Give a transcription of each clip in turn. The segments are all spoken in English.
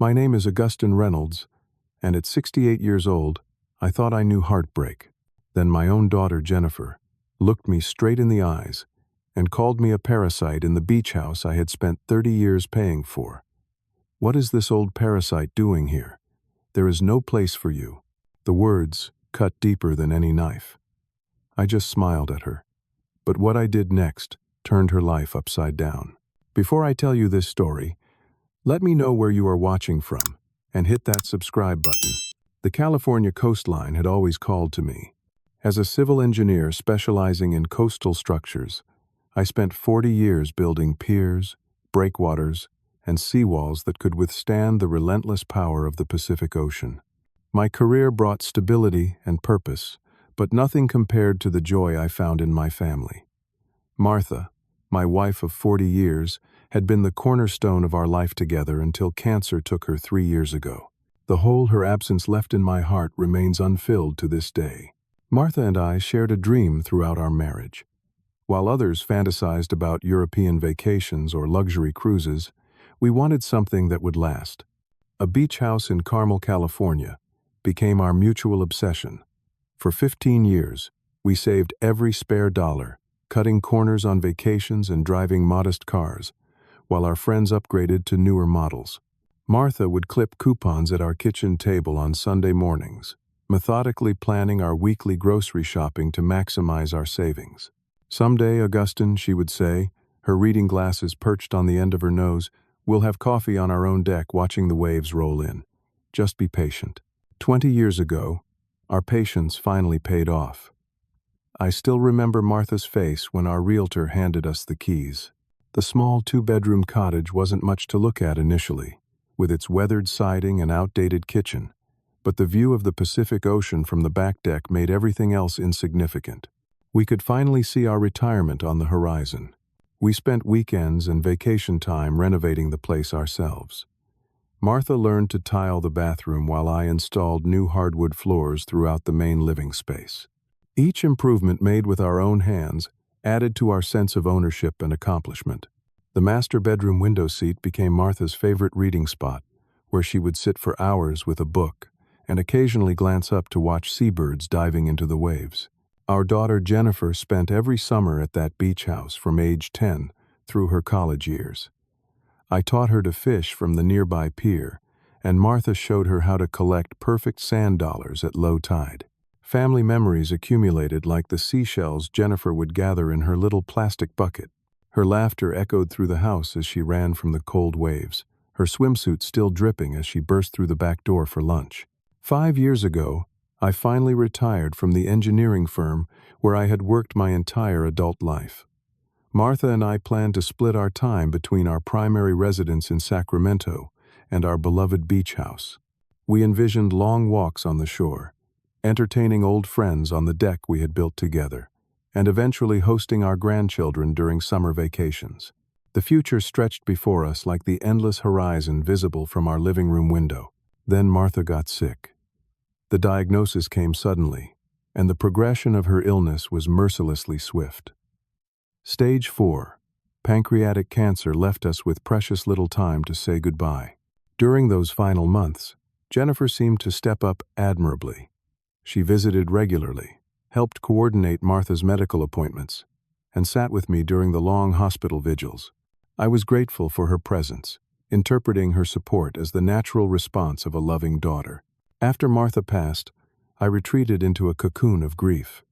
My name is Augustine Reynolds, and at 68 years old, I thought I knew heartbreak. Then my own daughter, Jennifer, looked me straight in the eyes and called me a parasite in the beach house I had spent 30 years paying for. "What is this old parasite doing here? There is no place for you." The words cut deeper than any knife. I just smiled at her. But what I did next turned her life upside down. Before I tell you this story, let me know where you are watching from and hit that subscribe button. The California coastline had always called to me. As a civil engineer specializing in coastal structures, I spent 40 years building piers, breakwaters, and seawalls that could withstand the relentless power of the Pacific Ocean. My career brought stability and purpose, but nothing compared to the joy I found in my family. Martha, my wife of 40 years, had been the cornerstone of our life together until cancer took her 3 years ago. The hole her absence left in my heart remains unfilled to this day. Martha and I shared a dream throughout our marriage. While others fantasized about European vacations or luxury cruises, we wanted something that would last. A beach house in Carmel, California, became our mutual obsession. For 15 years, we saved every spare dollar, cutting corners on vacations and driving modest cars, while our friends upgraded to newer models. Martha would clip coupons at our kitchen table on Sunday mornings, methodically planning our weekly grocery shopping to maximize our savings. "Someday, Augustine," she would say, her reading glasses perched on the end of her nose, "we'll have coffee on our own deck watching the waves roll in. Just be patient." 20 years ago, our patience finally paid off. I still remember Martha's face when our realtor handed us the keys. The small 2-bedroom cottage wasn't much to look at initially, with its weathered siding and outdated kitchen, but the view of the Pacific Ocean from the back deck made everything else insignificant. We could finally see our retirement on the horizon. We spent weekends and vacation time renovating the place ourselves. Martha learned to tile the bathroom while I installed new hardwood floors throughout the main living space. Each improvement made with our own hands added to our sense of ownership and accomplishment. The master bedroom window seat became Martha's favorite reading spot, where she would sit for hours with a book and occasionally glance up to watch seabirds diving into the waves. Our daughter Jennifer spent every summer at that beach house from age 10 through her college years. I taught her to fish from the nearby pier, and Martha showed her how to collect perfect sand dollars at low tide. Family memories accumulated like the seashells Jennifer would gather in her little plastic bucket. Her laughter echoed through the house as she ran from the cold waves, her swimsuit still dripping as she burst through the back door for lunch. 5 years ago, I finally retired from the engineering firm where I had worked my entire adult life. Martha and I planned to split our time between our primary residence in Sacramento and our beloved beach house. We envisioned long walks on the shore, entertaining old friends on the deck we had built together, and eventually hosting our grandchildren during summer vacations. The future stretched before us like the endless horizon visible from our living room window. Then Martha got sick. The diagnosis came suddenly, and the progression of her illness was mercilessly swift. Stage 4, pancreatic cancer, left us with precious little time to say goodbye. During those final months, Jennifer seemed to step up admirably. She visited regularly, helped coordinate Martha's medical appointments, and sat with me during the long hospital vigils. I was grateful for her presence, interpreting her support as the natural response of a loving daughter. After Martha passed, I retreated into a cocoon of grief.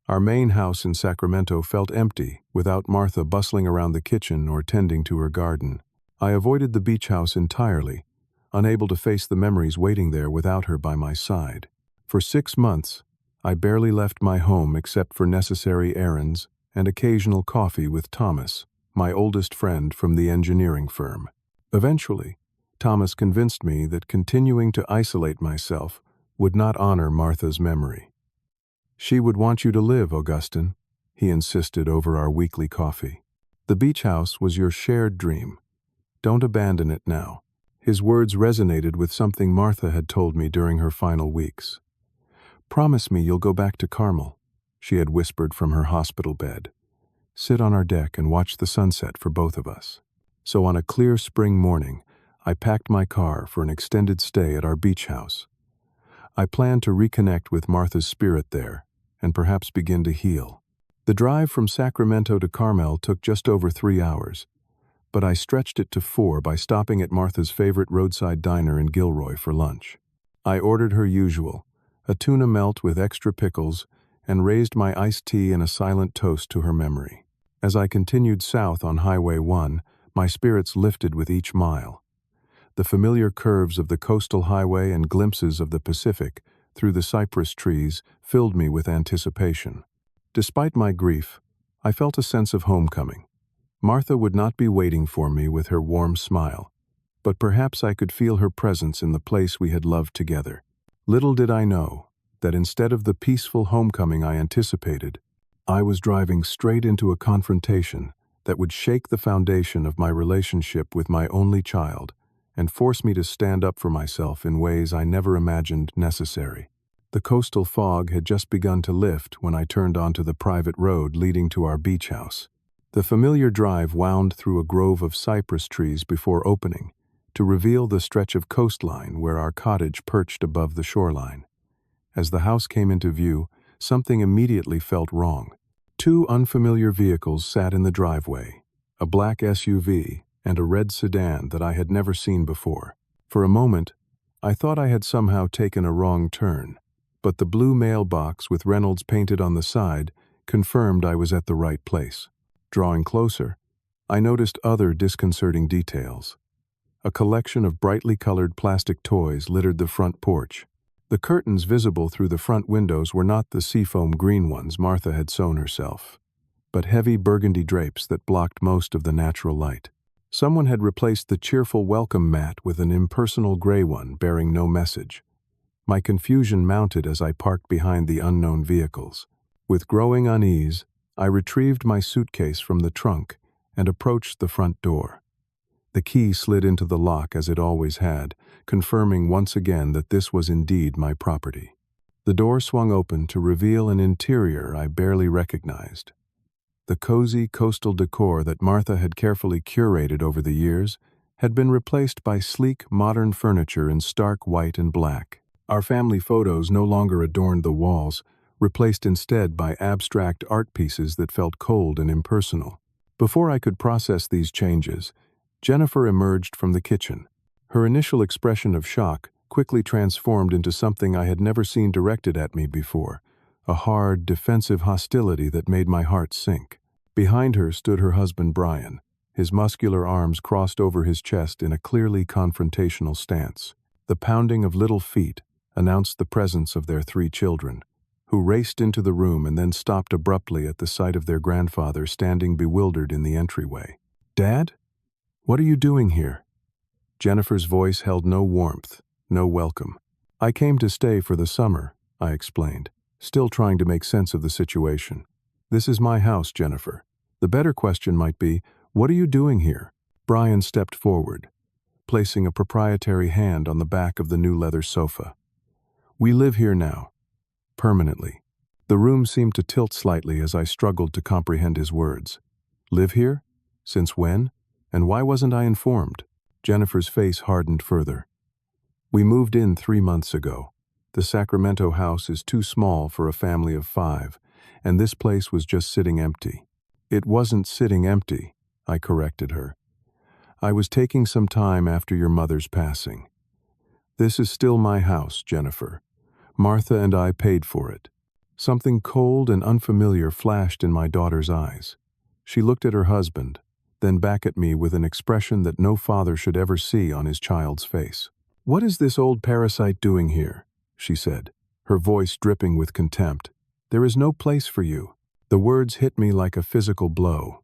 Our main house in Sacramento felt empty without Martha bustling around the kitchen or tending to her garden. I avoided the beach house entirely, unable to face the memories waiting there without her by my side. For 6 months, I barely left my home except for necessary errands and occasional coffee with Thomas, my oldest friend from the engineering firm. Eventually, Thomas convinced me that continuing to isolate myself would not honor Martha's memory. "She would want you to live, Augustine," he insisted over our weekly coffee. "The beach house was your shared dream. Don't abandon it now." His words resonated with something Martha had told me during her final weeks. "Promise me you'll go back to Carmel," she had whispered from her hospital bed. "Sit on our deck and watch the sunset for both of us." So on a clear spring morning, I packed my car for an extended stay at our beach house. I planned to reconnect with Martha's spirit there and perhaps begin to heal. The drive from Sacramento to Carmel took just over 3 hours, but I stretched it to 4 by stopping at Martha's favorite roadside diner in Gilroy for lunch. I ordered her usual, a tuna melt with extra pickles, and raised my iced tea in a silent toast to her memory. As I continued south on Highway 1, my spirits lifted with each mile. The familiar curves of the coastal highway and glimpses of the Pacific through the cypress trees filled me with anticipation. Despite my grief, I felt a sense of homecoming. Martha would not be waiting for me with her warm smile, but perhaps I could feel her presence in the place we had loved together. Little did I know that instead of the peaceful homecoming I anticipated, I was driving straight into a confrontation that would shake the foundation of my relationship with my only child and force me to stand up for myself in ways I never imagined necessary. The coastal fog had just begun to lift when I turned onto the private road leading to our beach house. The familiar drive wound through a grove of cypress trees before opening, to reveal the stretch of coastline where our cottage perched above the shoreline. As the house came into view, something immediately felt wrong. 2 unfamiliar vehicles sat in the driveway, a black SUV and a red sedan that I had never seen before. For a moment, I thought I had somehow taken a wrong turn, but the blue mailbox with Reynolds painted on the side confirmed I was at the right place. Drawing closer, I noticed other disconcerting details. A collection of brightly colored plastic toys littered the front porch. The curtains visible through the front windows were not the seafoam green ones Martha had sewn herself, but heavy burgundy drapes that blocked most of the natural light. Someone had replaced the cheerful welcome mat with an impersonal gray one bearing no message. My confusion mounted as I parked behind the unknown vehicles. With growing unease, I retrieved my suitcase from the trunk and approached the front door. The key slid into the lock as it always had, confirming once again that this was indeed my property. The door swung open to reveal an interior I barely recognized. The cozy coastal decor that Martha had carefully curated over the years had been replaced by sleek, modern furniture in stark white and black. Our family photos no longer adorned the walls, replaced instead by abstract art pieces that felt cold and impersonal. Before I could process these changes, Jennifer emerged from the kitchen. Her initial expression of shock quickly transformed into something I had never seen directed at me before, a hard, defensive hostility that made my heart sink. Behind her stood her husband Brian, his muscular arms crossed over his chest in a clearly confrontational stance. The pounding of little feet announced the presence of their 3 children, who raced into the room and then stopped abruptly at the sight of their grandfather standing bewildered in the entryway. "Dad? What are you doing here?" Jennifer's voice held no warmth, no welcome. "I came to stay for the summer," I explained, still trying to make sense of the situation. "This is my house, Jennifer. The better question might be, what are you doing here?" Brian stepped forward, placing a proprietary hand on the back of the new leather sofa. "We live here now. Permanently." The room seemed to tilt slightly as I struggled to comprehend his words. "Live here? Since when? And why wasn't I informed?" Jennifer's face hardened further. "We moved in 3 months ago. The Sacramento house is too small for a family of 5, and this place was just sitting empty." "It wasn't sitting empty," I corrected her. "I was taking some time after your mother's passing. This is still my house, Jennifer. Martha and I paid for it." Something cold and unfamiliar flashed in my daughter's eyes. She looked at her husband, then back at me with an expression that no father should ever see on his child's face. "What is this old parasite doing here?" she said, her voice dripping with contempt. "There is no place for you." The words hit me like a physical blow.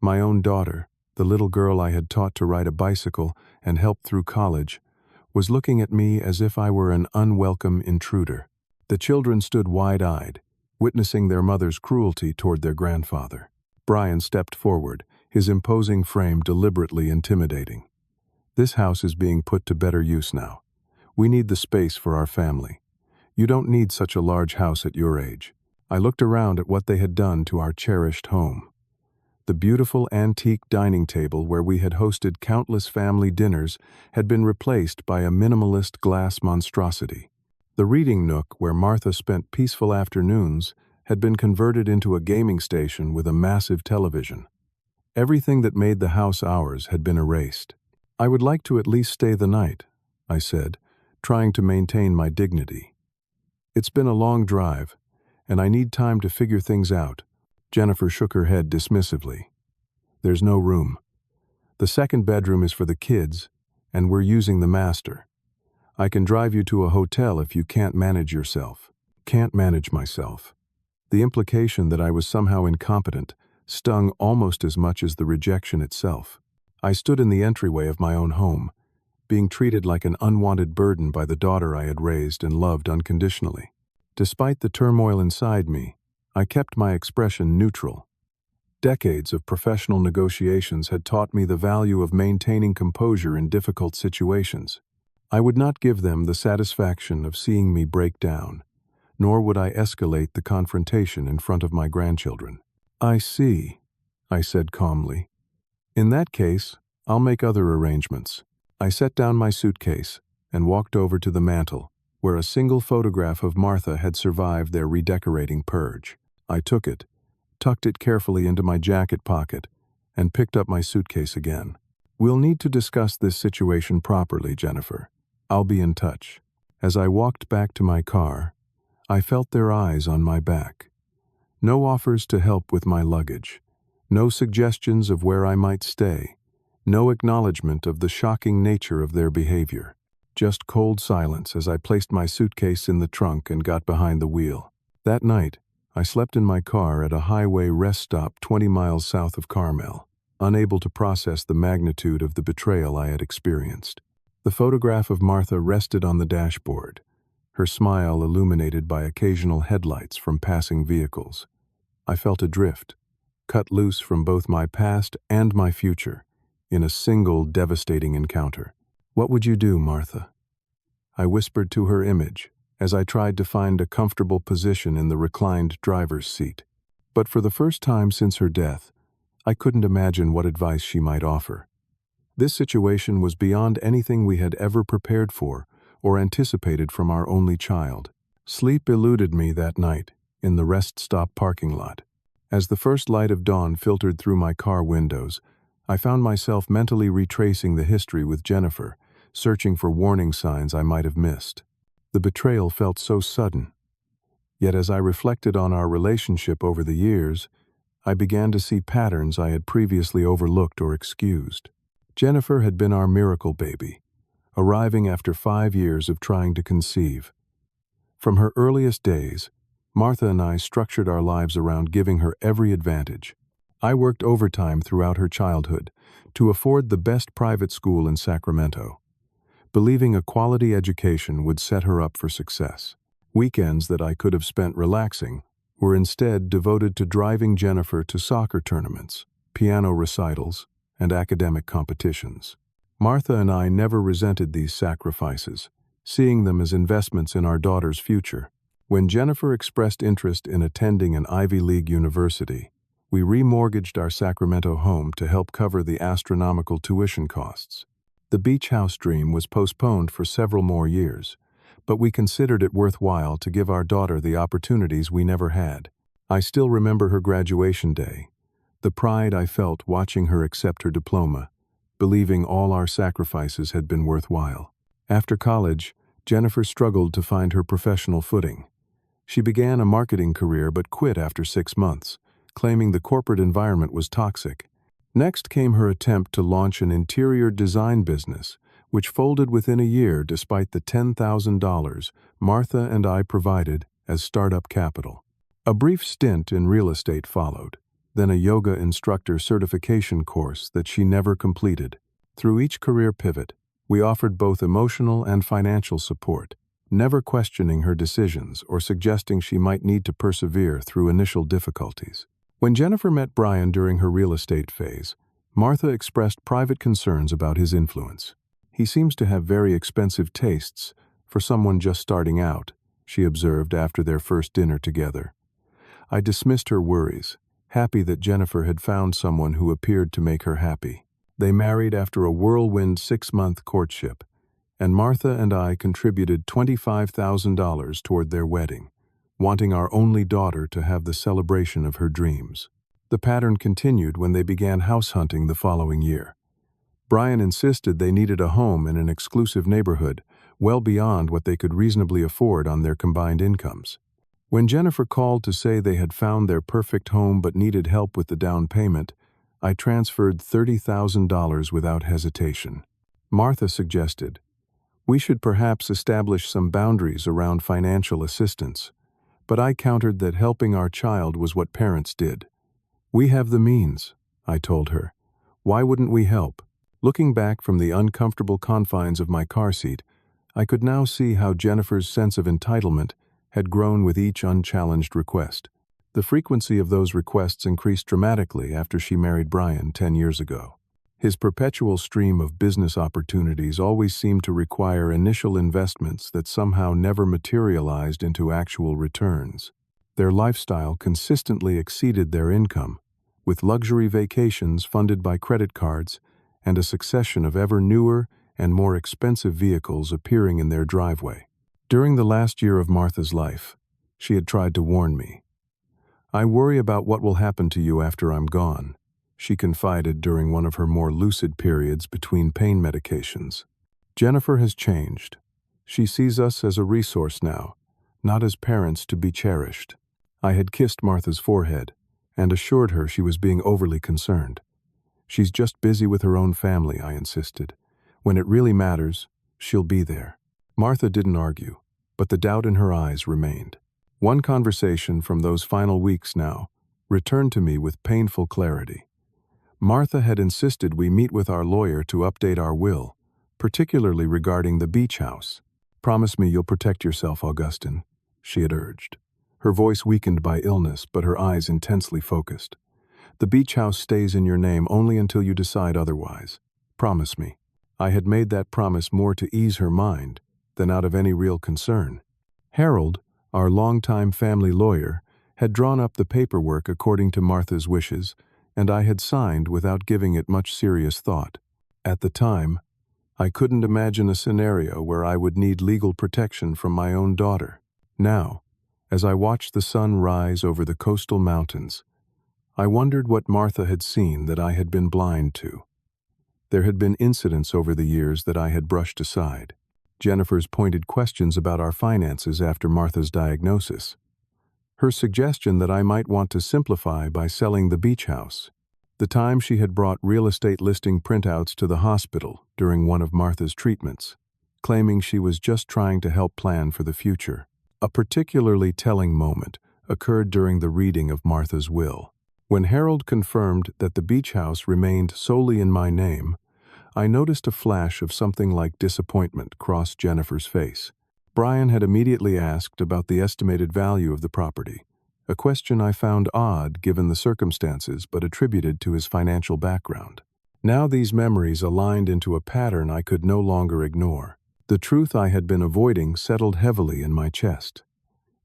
My own daughter, the little girl I had taught to ride a bicycle and helped through college, was looking at me as if I were an unwelcome intruder. The children stood wide-eyed, witnessing their mother's cruelty toward their grandfather. Brian stepped forward, his imposing frame deliberately intimidating. "This house is being put to better use now. We need the space for our family. You don't need such a large house at your age." I looked around at what they had done to our cherished home. The beautiful antique dining table where we had hosted countless family dinners had been replaced by a minimalist glass monstrosity. The reading nook where Martha spent peaceful afternoons had been converted into a gaming station with a massive television. Everything that made the house ours had been erased. "I would like to at least stay the night," I said, trying to maintain my dignity. "It's been a long drive, and I need time to figure things out." Jennifer shook her head dismissively. "There's no room. The second bedroom is for the kids, and we're using the master. I can drive you to a hotel if you can't manage yourself." Can't manage myself. The implication that I was somehow incompetent stung almost as much as the rejection itself. I stood in the entryway of my own home, being treated like an unwanted burden by the daughter I had raised and loved unconditionally. Despite the turmoil inside me, I kept my expression neutral. Decades of professional negotiations had taught me the value of maintaining composure in difficult situations. I would not give them the satisfaction of seeing me break down, nor would I escalate the confrontation in front of my grandchildren. "I see," I said calmly. "In that case, I'll make other arrangements." I set down my suitcase and walked over to the mantel, where a single photograph of Martha had survived their redecorating purge. I took it, tucked it carefully into my jacket pocket, and picked up my suitcase again. "We'll need to discuss this situation properly, Jennifer. I'll be in touch." As I walked back to my car, I felt their eyes on my back. No offers to help with my luggage, no suggestions of where I might stay, no acknowledgement of the shocking nature of their behavior. Just cold silence as I placed my suitcase in the trunk and got behind the wheel. That night, I slept in my car at a highway rest stop 20 miles south of Carmel, unable to process the magnitude of the betrayal I had experienced. The photograph of Martha rested on the dashboard, her smile illuminated by occasional headlights from passing vehicles. I felt adrift, cut loose from both my past and my future, in a single devastating encounter. "What would you do, Martha?" I whispered to her image as I tried to find a comfortable position in the reclined driver's seat. But for the first time since her death, I couldn't imagine what advice she might offer. This situation was beyond anything we had ever prepared for or anticipated from our only child. Sleep eluded me that night in the rest stop parking lot. As the first light of dawn filtered through my car windows, I found myself mentally retracing the history with Jennifer, searching for warning signs I might have missed. The betrayal felt so sudden. Yet as I reflected on our relationship over the years, I began to see patterns I had previously overlooked or excused. Jennifer had been our miracle baby, arriving after 5 years of trying to conceive. From her earliest days, Martha and I structured our lives around giving her every advantage. I worked overtime throughout her childhood to afford the best private school in Sacramento, believing a quality education would set her up for success. Weekends that I could have spent relaxing were instead devoted to driving Jennifer to soccer tournaments, piano recitals, and academic competitions. Martha and I never resented these sacrifices, seeing them as investments in our daughter's future. When Jennifer expressed interest in attending an Ivy League university, we remortgaged our Sacramento home to help cover the astronomical tuition costs. The beach house dream was postponed for several more years, but we considered it worthwhile to give our daughter the opportunities we never had. I still remember her graduation day, the pride I felt watching her accept her diploma, believing all our sacrifices had been worthwhile. After college, Jennifer struggled to find her professional footing. She began a marketing career but quit after 6 months, claiming the corporate environment was toxic. Next came her attempt to launch an interior design business, which folded within a year despite the $10,000 Martha and I provided as startup capital. A brief stint in real estate followed, then a yoga instructor certification course that she never completed. Through each career pivot, we offered both emotional and financial support, never questioning her decisions or suggesting she might need to persevere through initial difficulties. When Jennifer met Brian during her real estate phase, Martha expressed private concerns about his influence. "He seems to have very expensive tastes for someone just starting out," she observed after their first dinner together. I dismissed her worries, happy that Jennifer had found someone who appeared to make her happy. They married after a whirlwind 6-month courtship, and Martha and I contributed $25,000 toward their wedding, wanting our only daughter to have the celebration of her dreams. The pattern continued when they began house hunting the following year. Brian insisted they needed a home in an exclusive neighborhood, well beyond what they could reasonably afford on their combined incomes. When Jennifer called to say they had found their perfect home but needed help with the down payment, I transferred $30,000 without hesitation. Martha suggested, "We should perhaps establish some boundaries around financial assistance," but I countered that helping our child was what parents did. "We have the means," I told her. "Why wouldn't we help?" Looking back from the uncomfortable confines of my car seat, I could now see how Jennifer's sense of entitlement had grown with each unchallenged request. The frequency of those requests increased dramatically after she married Brian 10 years ago. His perpetual stream of business opportunities always seemed to require initial investments that somehow never materialized into actual returns. Their lifestyle consistently exceeded their income, with luxury vacations funded by credit cards and a succession of ever newer and more expensive vehicles appearing in their driveway. During the last year of Martha's life, she had tried to warn me. "I worry about what will happen to you after I'm gone," she confided during one of her more lucid periods between pain medications. "Jennifer has changed. She sees us as a resource now, not as parents to be cherished." I had kissed Martha's forehead and assured her she was being overly concerned. "She's just busy with her own family," I insisted. "When it really matters, she'll be there." Martha didn't argue, but the doubt in her eyes remained. One conversation from those final weeks now returned to me with painful clarity. Martha had insisted we meet with our lawyer to update our will, particularly regarding the beach house. "Promise me you'll protect yourself, Augustine," she had urged. Her voice weakened by illness, but her eyes intensely focused. "The beach house stays in your name only until you decide otherwise. Promise me." I had made that promise more to ease her mind than out of any real concern. Harold, our longtime family lawyer, had drawn up the paperwork according to Martha's wishes, and I had signed without giving it much serious thought. At the time, I couldn't imagine a scenario where I would need legal protection from my own daughter. Now, as I watched the sun rise over the coastal mountains, I wondered what Martha had seen that I had been blind to. There had been incidents over the years that I had brushed aside. Jennifer's pointed questions about our finances after Martha's diagnosis. Her suggestion that I might want to simplify by selling the beach house. The time she had brought real estate listing printouts to the hospital during one of Martha's treatments, claiming she was just trying to help plan for the future. A particularly telling moment occurred during the reading of Martha's will. When Harold confirmed that the beach house remained solely in my name, I noticed a flash of something like disappointment cross Jennifer's face. Brian had immediately asked about the estimated value of the property, a question I found odd given the circumstances but attributed to his financial background. Now these memories aligned into a pattern I could no longer ignore. The truth I had been avoiding settled heavily in my chest.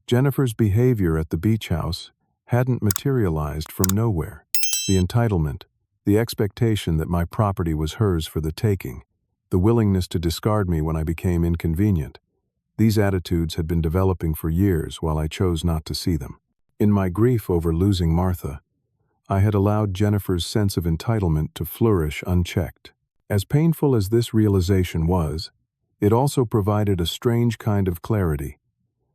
Jennifer's behavior at the beach house hadn't materialized from nowhere. The entitlement, the expectation that my property was hers for the taking, the willingness to discard me when I became inconvenient. These attitudes had been developing for years while I chose not to see them. In my grief over losing Martha, I had allowed Jennifer's sense of entitlement to flourish unchecked. As painful as this realization was, it also provided a strange kind of clarity.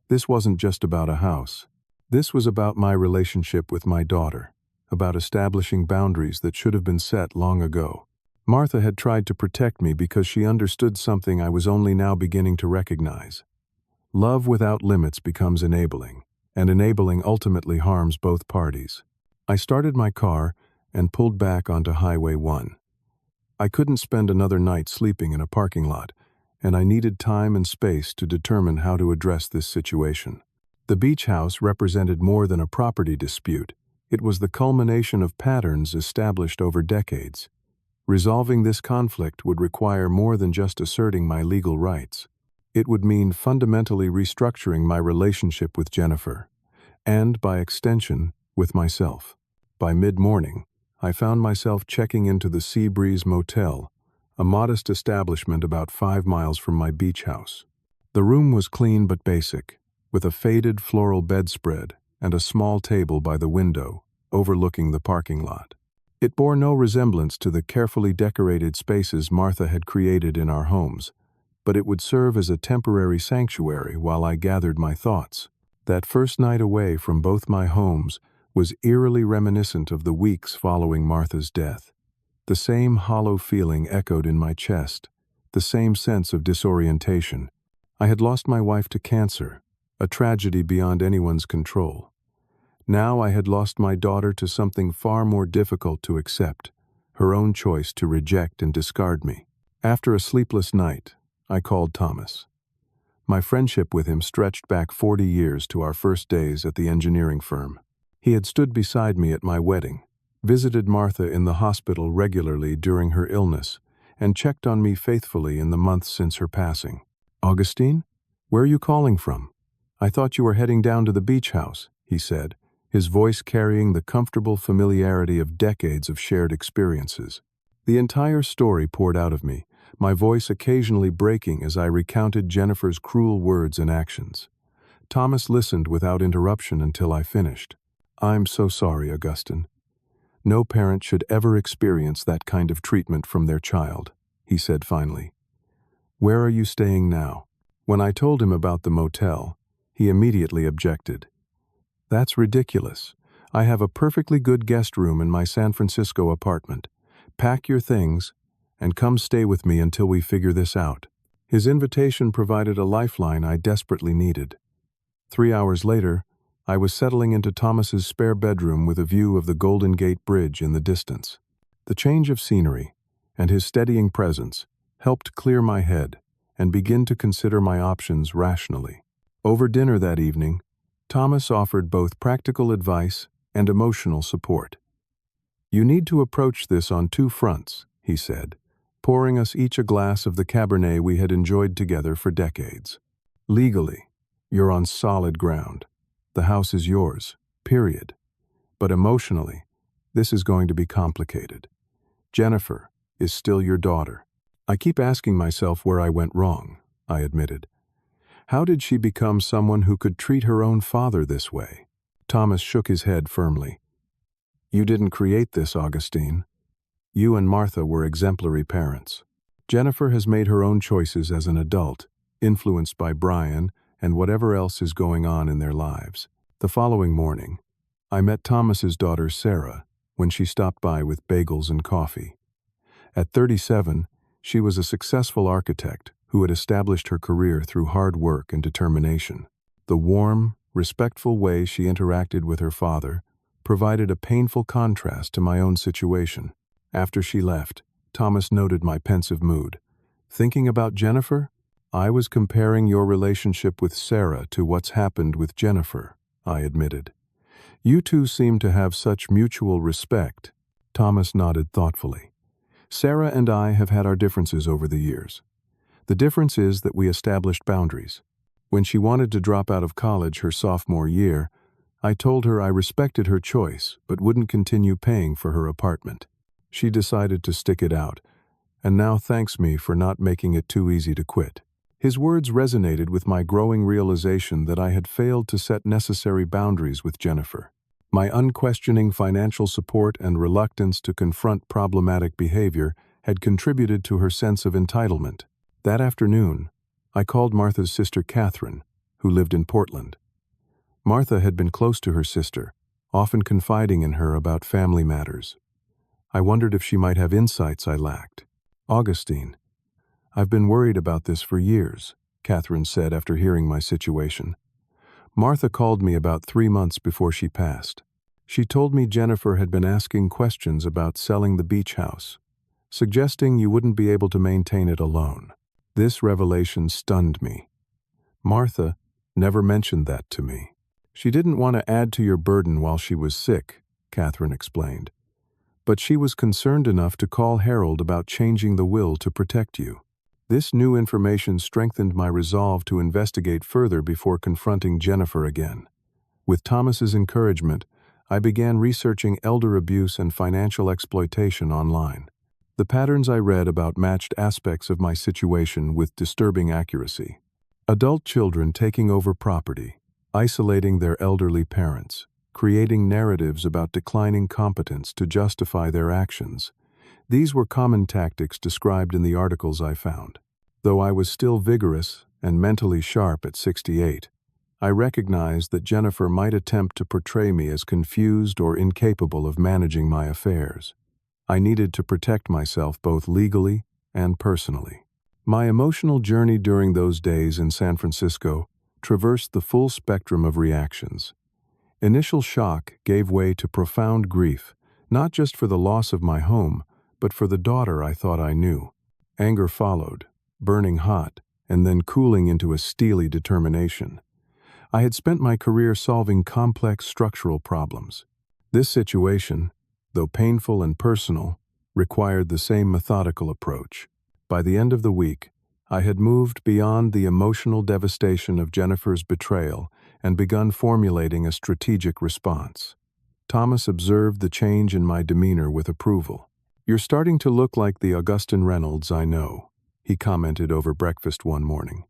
This wasn't just about a house. This was about my relationship with my daughter, about establishing boundaries that should have been set long ago. Martha had tried to protect me because she understood something I was only now beginning to recognize. Love without limits becomes enabling, and enabling ultimately harms both parties. I started my car and pulled back onto Highway 1. I couldn't spend another night sleeping in a parking lot, and I needed time and space to determine how to address this situation. The beach house represented more than a property dispute. It was the culmination of patterns established over decades. Resolving this conflict would require more than just asserting my legal rights. It would mean fundamentally restructuring my relationship with Jennifer, and, by extension, with myself. By mid-morning, I found myself checking into the Seabreeze Motel, a modest establishment about 5 miles from my beach house. The room was clean but basic, with a faded floral bedspread and a small table by the window, overlooking the parking lot. It bore no resemblance to the carefully decorated spaces Martha had created in our homes, but it would serve as a temporary sanctuary while I gathered my thoughts. That first night away from both my homes was eerily reminiscent of the weeks following Martha's death. The same hollow feeling echoed in my chest, the same sense of disorientation. I had lost my wife to cancer, a tragedy beyond anyone's control. Now I had lost my daughter to something far more difficult to accept, her own choice to reject and discard me. After a sleepless night, I called Thomas. My friendship with him stretched back 40 years to our first days at the engineering firm. He had stood beside me at my wedding, visited Martha in the hospital regularly during her illness, and checked on me faithfully in the months since her passing. "Augustine, where are you calling from? I thought you were heading down to the beach house," he said, his voice carrying the comfortable familiarity of decades of shared experiences. The entire story poured out of me, my voice occasionally breaking as I recounted Jennifer's cruel words and actions. Thomas listened without interruption until I finished. "I'm so sorry, Augustine. No parent should ever experience that kind of treatment from their child," he said finally. "Where are you staying now?" When I told him about the motel, he immediately objected. "That's ridiculous. I have a perfectly good guest room in my San Francisco apartment. Pack your things and come stay with me until we figure this out." His invitation provided a lifeline I desperately needed. 3 hours later, I was settling into Thomas's spare bedroom with a view of the Golden Gate Bridge in the distance. The change of scenery and his steadying presence helped clear my head and begin to consider my options rationally. Over dinner that evening, Thomas offered both practical advice and emotional support. "You need to approach this on 2 fronts," he said, pouring us each a glass of the Cabernet we had enjoyed together for decades. "Legally, you're on solid ground. The house is yours, period. But emotionally, this is going to be complicated. Jennifer is still your daughter." "I keep asking myself where I went wrong," I admitted. "How did she become someone who could treat her own father this way?" Thomas shook his head firmly. "You didn't create this, Augustine. You and Martha were exemplary parents. Jennifer has made her own choices as an adult, influenced by Brian and whatever else is going on in their lives." The following morning, I met Thomas's daughter Sarah when she stopped by with bagels and coffee. At 37, she was a successful architect who had established her career through hard work and determination. The warm, respectful way she interacted with her father provided a painful contrast to my own situation. After she left, Thomas noted my pensive mood. "Thinking about Jennifer? I was comparing your relationship with Sarah to what's happened with Jennifer," I admitted. "You two seem to have such mutual respect." Thomas nodded thoughtfully. "Sarah and I have had our differences over the years. The difference is that we established boundaries. When she wanted to drop out of college her sophomore year, I told her I respected her choice but wouldn't continue paying for her apartment. She decided to stick it out, and now thanks me for not making it too easy to quit." His words resonated with my growing realization that I had failed to set necessary boundaries with Jennifer. My unquestioning financial support and reluctance to confront problematic behavior had contributed to her sense of entitlement. That afternoon, I called Martha's sister Catherine, who lived in Portland. Martha had been close to her sister, often confiding in her about family matters. I wondered if she might have insights I lacked. "Augustine, I've been worried about this for years," Catherine said after hearing my situation. "Martha called me about 3 months before she passed. She told me Jennifer had been asking questions about selling the beach house, suggesting you wouldn't be able to maintain it alone. This revelation stunned me. Martha never mentioned that to me. She didn't want to add to your burden while she was sick," Catherine explained. "But she was concerned enough to call Harold about changing the will to protect you." This new information strengthened my resolve to investigate further before confronting Jennifer again. With Thomas's encouragement, I began researching elder abuse and financial exploitation online. The patterns I read about matched aspects of my situation with disturbing accuracy. Adult children taking over property, isolating their elderly parents, creating narratives about declining competence to justify their actions. These were common tactics described in the articles I found. Though I was still vigorous and mentally sharp at 68, I recognized that Jennifer might attempt to portray me as confused or incapable of managing my affairs. I needed to protect myself both legally and personally. My emotional journey during those days in San Francisco traversed the full spectrum of reactions. Initial shock gave way to profound grief, not just for the loss of my home, but for the daughter I thought I knew. Anger followed, burning hot, and then cooling into a steely determination. I had spent my career solving complex structural problems. This situation, though painful and personal, required the same methodical approach. By the end of the week, I had moved beyond the emotional devastation of Jennifer's betrayal and begun formulating a strategic response. Thomas observed the change in my demeanor with approval. "You're starting to look like the Augustine Reynolds I know," he commented over breakfast one morning.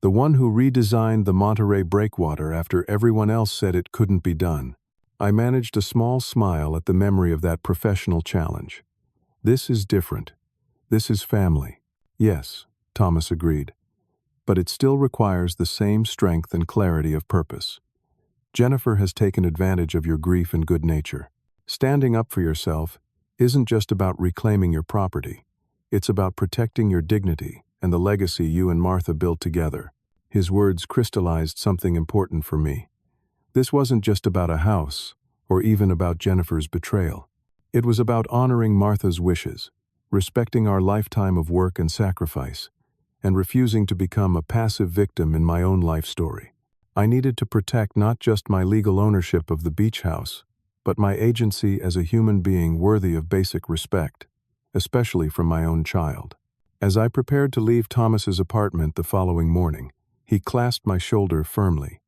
"The one who redesigned the Monterey breakwater after everyone else said it couldn't be done." I managed a small smile at the memory of that professional challenge. "This is different. This is family." "Yes," Thomas agreed, "but it still requires the same strength and clarity of purpose. Jennifer has taken advantage of your grief and good nature. Standing up for yourself isn't just about reclaiming your property. It's about protecting your dignity and the legacy you and Martha built together." His words crystallized something important for me. This wasn't just about a house, or even about Jennifer's betrayal. It was about honoring Martha's wishes, respecting our lifetime of work and sacrifice, and refusing to become a passive victim in my own life story. I needed to protect not just my legal ownership of the beach house, but my agency as a human being worthy of basic respect, especially from my own child. As I prepared to leave Thomas's apartment the following morning, he clasped my shoulder firmly.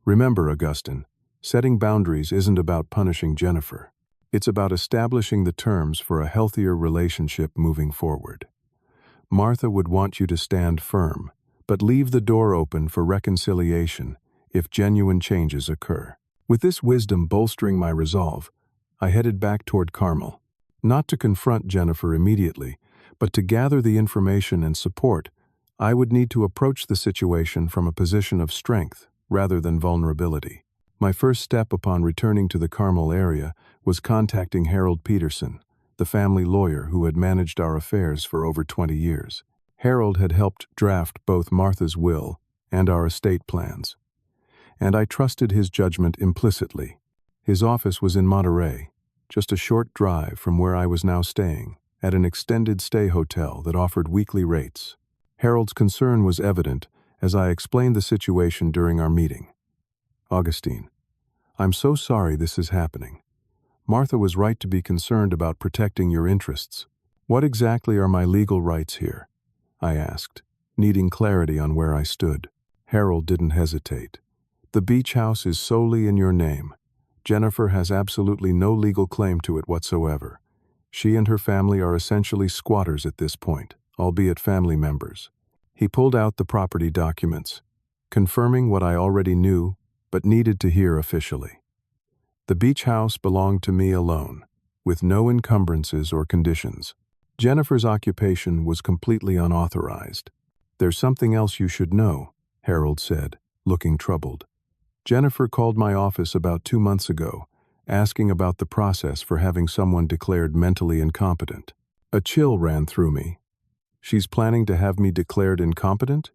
"Remember, Augustine, setting boundaries isn't about punishing Jennifer. It's about establishing the terms for a healthier relationship moving forward. Martha would want you to stand firm, but leave the door open for reconciliation if genuine changes occur." With this wisdom bolstering my resolve, I headed back toward Carmel, not to confront Jennifer immediately, but to gather the information and support I would need to approach the situation from a position of strength rather than vulnerability. My first step upon returning to the Carmel area was contacting Harold Peterson, the family lawyer who had managed our affairs for over 20 years. Harold had helped draft both Martha's will and our estate plans, and I trusted his judgment implicitly. His office was in Monterey, just a short drive from where I was now staying, at an extended stay hotel that offered weekly rates. Harold's concern was evident as I explained the situation during our meeting. "Augustine, I'm so sorry this is happening. Martha was right to be concerned about protecting your interests. What exactly are my legal rights here?" I asked, needing clarity on where I stood. Harold didn't hesitate. "The beach house is solely in your name. Jennifer has absolutely no legal claim to it whatsoever. She and her family are essentially squatters at this point, albeit family members." He pulled out the property documents, confirming what I already knew but needed to hear officially. The beach house belonged to me alone, with no encumbrances or conditions. Jennifer's occupation was completely unauthorized. "There's something else you should know," Harold said, looking troubled. "Jennifer called my office about 2 months ago, asking about the process for having someone declared mentally incompetent. A chill ran through me. She's planning to have me declared incompetent?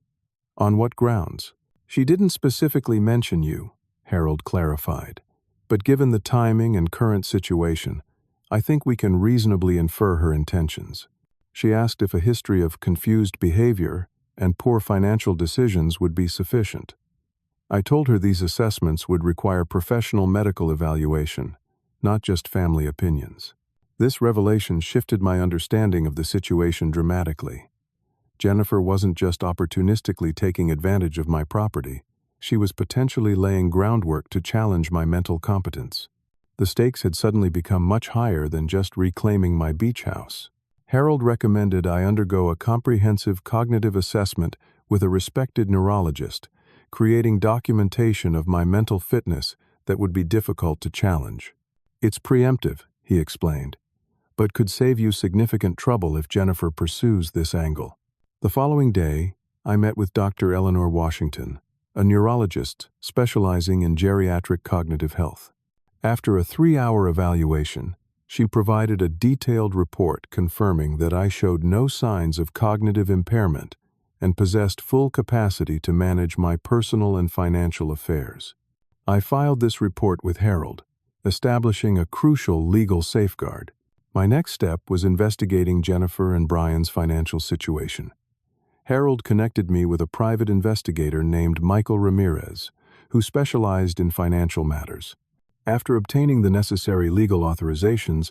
On what grounds?" "She didn't specifically mention you," Harold clarified, "but given the timing and current situation, I think we can reasonably infer her intentions. She asked if a history of confused behavior and poor financial decisions would be sufficient. I told her these assessments would require professional medical evaluation, not just family opinions." This revelation shifted my understanding of the situation dramatically. Jennifer wasn't just opportunistically taking advantage of my property, she was potentially laying groundwork to challenge my mental competence. The stakes had suddenly become much higher than just reclaiming my beach house. Harold recommended I undergo a comprehensive cognitive assessment with a respected neurologist, creating documentation of my mental fitness that would be difficult to challenge. It's preemptive, he explained, but could save you significant trouble if Jennifer pursues this angle. The following day, I met with Dr. Eleanor Washington, a neurologist specializing in geriatric cognitive health. After a 3-hour evaluation, she provided a detailed report confirming that I showed no signs of cognitive impairment and possessed full capacity to manage my personal and financial affairs. I filed this report with Harold, establishing a crucial legal safeguard. My next step was investigating Jennifer and Brian's financial situation. Harold connected me with a private investigator named Michael Ramirez, who specialized in financial matters. After obtaining the necessary legal authorizations,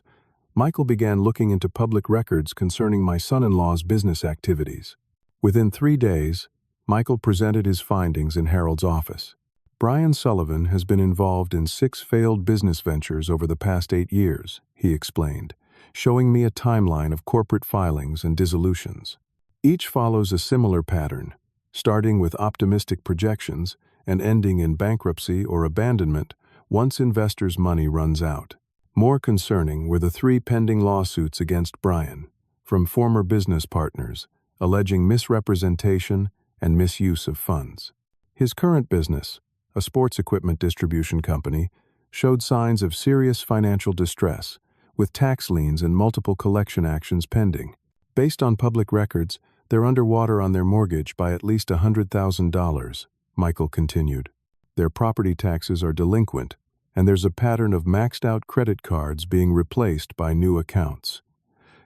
Michael began looking into public records concerning my son-in-law's business activities. Within 3 days, Michael presented his findings in Harold's office. Brian Sullivan has been involved in 6 failed business ventures over the past 8 years, he explained, showing me a timeline of corporate filings and dissolutions. Each follows a similar pattern, starting with optimistic projections and ending in bankruptcy or abandonment once investors' money runs out. More concerning were the 3 pending lawsuits against Brian, from former business partners, alleging misrepresentation and misuse of funds. His current business, a sports equipment distribution company, showed signs of serious financial distress, with tax liens and multiple collection actions pending. Based on public records, they're underwater on their mortgage by at least $100,000, Michael continued. Their property taxes are delinquent, and there's a pattern of maxed-out credit cards being replaced by new accounts.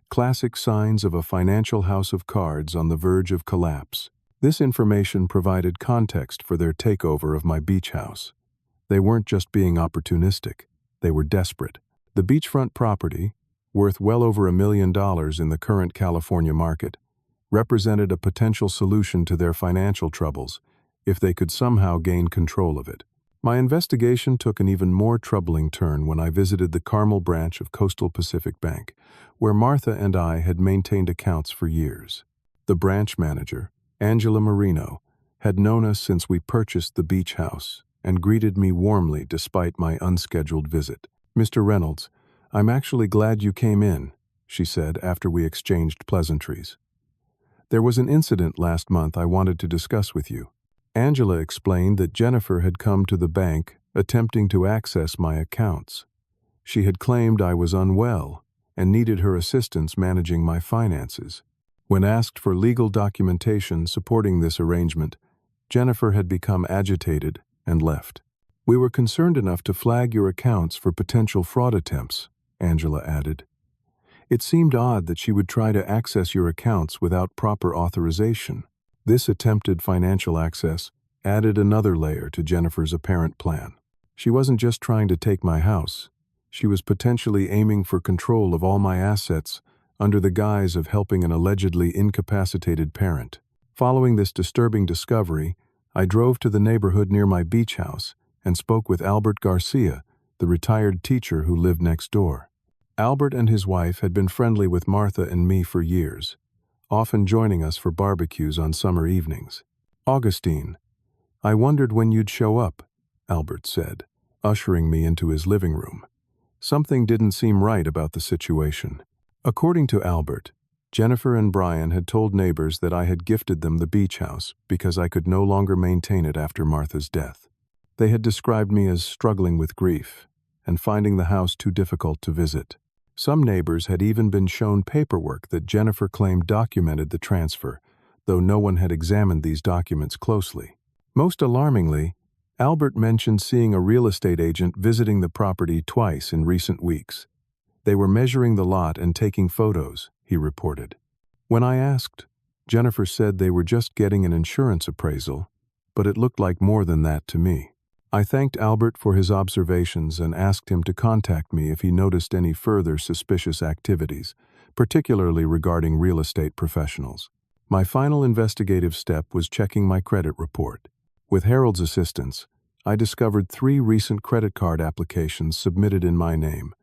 Classic signs of a financial house of cards on the verge of collapse. This information provided context for their takeover of my beach house. They weren't just being opportunistic, they were desperate. The beachfront property, worth well over $1 million in the current California market, represented a potential solution to their financial troubles if they could somehow gain control of it. My investigation took an even more troubling turn when I visited the Carmel branch of Coastal Pacific Bank, where Martha and I had maintained accounts for years. The branch manager, Angela Marino, had known us since we purchased the beach house and greeted me warmly despite my unscheduled visit. "Mr. Reynolds, I'm actually glad you came in," she said after we exchanged pleasantries. "There was an incident last month I wanted to discuss with you." Angela explained that Jennifer had come to the bank attempting to access my accounts. She had claimed I was unwell and needed her assistance managing my finances. When asked for legal documentation supporting this arrangement, Jennifer had become agitated and left. "We were concerned enough to flag your accounts for potential fraud attempts," Angela added. "It seemed odd that she would try to access your accounts without proper authorization." This attempted financial access added another layer to Jennifer's apparent plan. She wasn't just trying to take my house. She was potentially aiming for control of all my assets under the guise of helping an allegedly incapacitated parent. Following this disturbing discovery, I drove to the neighborhood near my beach house and spoke with Albert Garcia, the retired teacher who lived next door. Albert and his wife had been friendly with Martha and me for years, often joining us for barbecues on summer evenings. "Augustine, I wondered when you'd show up," Albert said, ushering me into his living room. Something didn't seem right about the situation. According to Albert, Jennifer and Brian had told neighbors that I had gifted them the beach house because I could no longer maintain it after Martha's death. They had described me as struggling with grief and finding the house too difficult to visit. Some neighbors had even been shown paperwork that Jennifer claimed documented the transfer, though no one had examined these documents closely. Most alarmingly, Albert mentioned seeing a real estate agent visiting the property twice in recent weeks. They were measuring the lot and taking photos, he reported. When I asked, Jennifer said they were just getting an insurance appraisal, but it looked like more than that to me. I thanked Albert for his observations and asked him to contact me if he noticed any further suspicious activities, particularly regarding real estate professionals. My final investigative step was checking my credit report. With Harold's assistance, I discovered 3 recent credit card applications submitted in my name,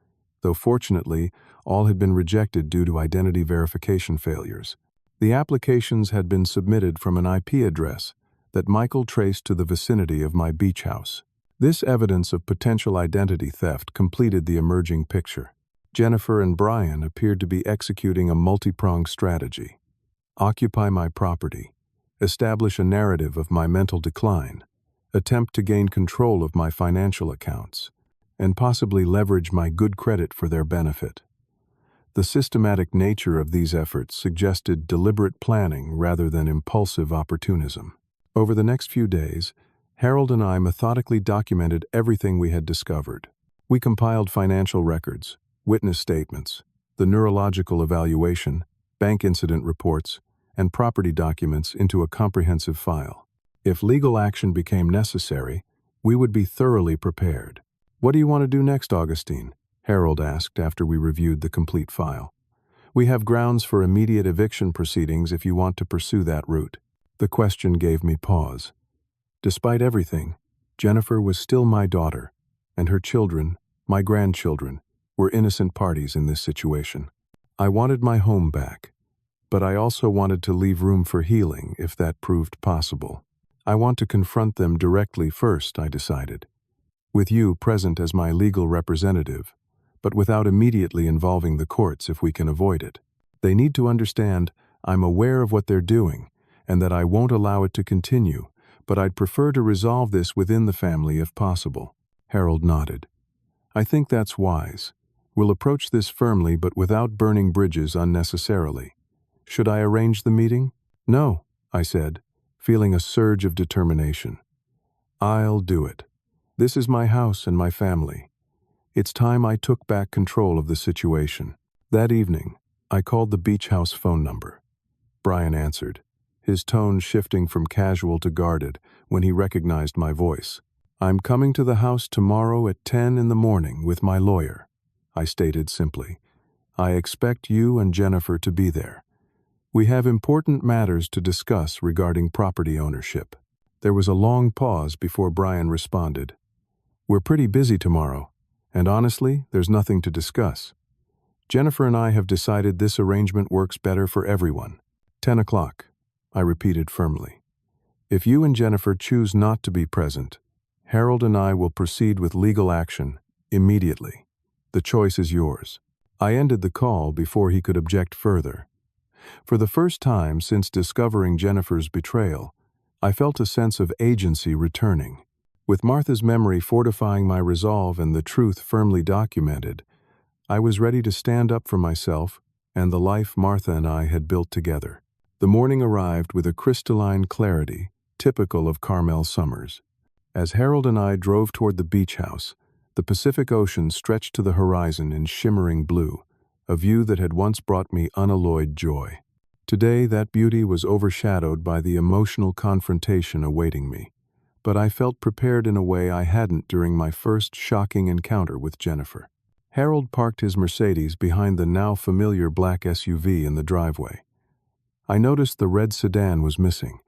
though fortunately, all had been rejected due to identity verification failures. The applications had been submitted from an IP address that Michael traced to the vicinity of my beach house. This evidence of potential identity theft completed the emerging picture. Jennifer and Brian appeared to be executing a multi-pronged strategy. Occupy my property, establish a narrative of my mental decline, attempt to gain control of my financial accounts, and possibly leverage my good credit for their benefit. The systematic nature of these efforts suggested deliberate planning rather than impulsive opportunism. Over the next few days, Harold and I methodically documented everything we had discovered. We compiled financial records, witness statements, the neurological evaluation, bank incident reports, and property documents into a comprehensive file. If legal action became necessary, we would be thoroughly prepared. "What do you want to do next, Augustine?" Harold asked after we reviewed the complete file. "We have grounds for immediate eviction proceedings if you want to pursue that route." The question gave me pause. Despite everything, Jennifer was still my daughter, and her children, my grandchildren, were innocent parties in this situation. I wanted my home back, but I also wanted to leave room for healing if that proved possible. I want to confront them directly first, I decided, with you present as my legal representative, but without immediately involving the courts if we can avoid it. They need to understand I'm aware of what they're doing and that I won't allow it to continue, but I'd prefer to resolve this within the family if possible. Harold nodded. "I think that's wise. We'll approach this firmly but without burning bridges unnecessarily. Should I arrange the meeting?" "No," I said, feeling a surge of determination. "I'll do it. This is my house and my family. It's time I took back control of the situation." That evening, I called the beach house phone number. Brian answered, his tone shifting from casual to guarded when he recognized my voice. "I'm coming to the house tomorrow at 10 in the morning with my lawyer," I stated simply. "I expect you and Jennifer to be there. We have important matters to discuss regarding property ownership." There was a long pause before Brian responded. "We're pretty busy tomorrow, and honestly, there's nothing to discuss. Jennifer and I have decided this arrangement works better for everyone. 10 o'clock, I repeated firmly. "If you and Jennifer choose not to be present, Harold and I will proceed with legal action immediately. The choice is yours." I ended the call before he could object further. For the first time since discovering Jennifer's betrayal, I felt a sense of agency returning. With Martha's memory fortifying my resolve and the truth firmly documented, I was ready to stand up for myself and the life Martha and I had built together. The morning arrived with a crystalline clarity, typical of Carmel summers. As Harold and I drove toward the beach house, the Pacific Ocean stretched to the horizon in shimmering blue, a view that had once brought me unalloyed joy. Today, that beauty was overshadowed by the emotional confrontation awaiting me, but I felt prepared in a way I hadn't during my first shocking encounter with Jennifer. Harold parked his Mercedes behind the now familiar black SUV in the driveway. I noticed the red sedan was missing,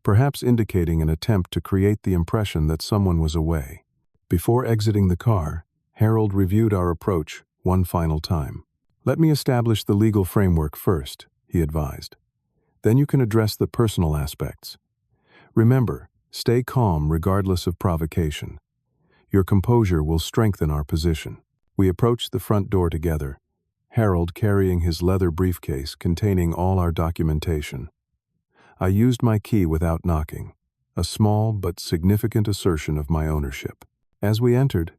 perhaps indicating an attempt to create the impression that someone was away. Before exiting the car, Harold reviewed our approach one final time. "Let me establish the legal framework first," he advised. "Then you can address the personal aspects. Remember, stay calm regardless of provocation. Your composure will strengthen our position." We approached the front door together, Harold carrying his leather briefcase containing all our documentation. I used my key without knocking, a small but significant assertion of my ownership. As we entered,